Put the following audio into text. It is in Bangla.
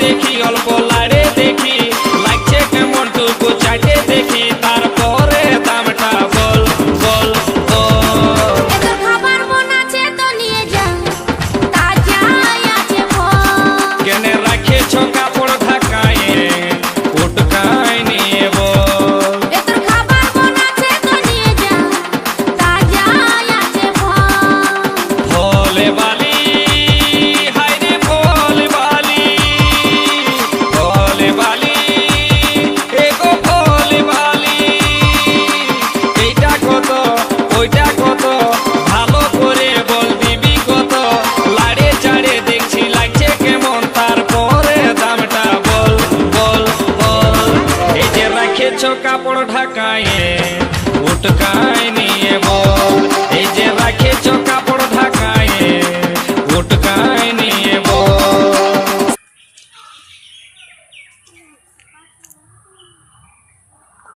দেখি অল্প লাড়ে দেখি লাগছে কেমন টুকু চাটে দেখি তারপরে দামটা বল বল বল। এত খাবার মন আছে তো নিয়ে যা তাজা আছে ফল। কেনে রাখেছ কাপড় ঢাকায় উটকায় নিয়ে বল। এত খাবার মন আছে তো নিয়ে যা তাজা আছে ফল। ভোলে বালি হায়রে ভোলে বালি ভোলে বালি এগো ভোলে বালি এইটা কত ওইটা কত ভালো করে বল দিবি কত লাড়ে চাড়ে দেখছি লাগছে কেমন তারপরে দামটা বল বল বল। এই যে রাখেছ কাপড় ঢাকায় উটকা